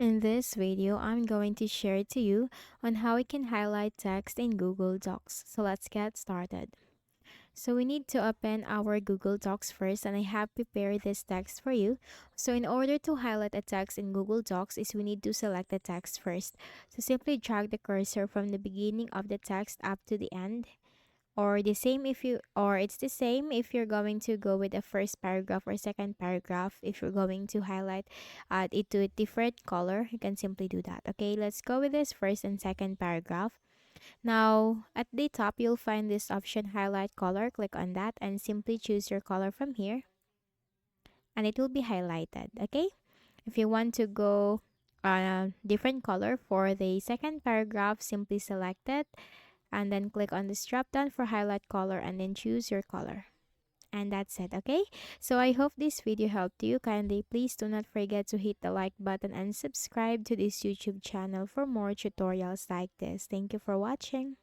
In this video, I'm going to share to you on how we can highlight text in Google Docs. So let's get started. So we need to open our Google Docs first, and I have prepared this text for you. So in order to highlight a text in Google Docs is we need to select the text first. So simply drag the cursor from the beginning of the text up to the end, or it's the same if you're going to go with the first paragraph or second paragraph. If you're going to highlight it to a different color, you can simply do that. Okay, let's go with this first and second paragraph. Now at the top you'll find this option, highlight color. Click on that and simply choose your color from here, and it will be highlighted. Okay, if you want to go a different color for the second paragraph, simply select it and then click on this drop down for highlight color and then choose your color. And that's it. Okay, so I hope this video helped you. Kindly please do not forget to hit the like button and subscribe to this YouTube channel for more tutorials like this. Thank you for watching.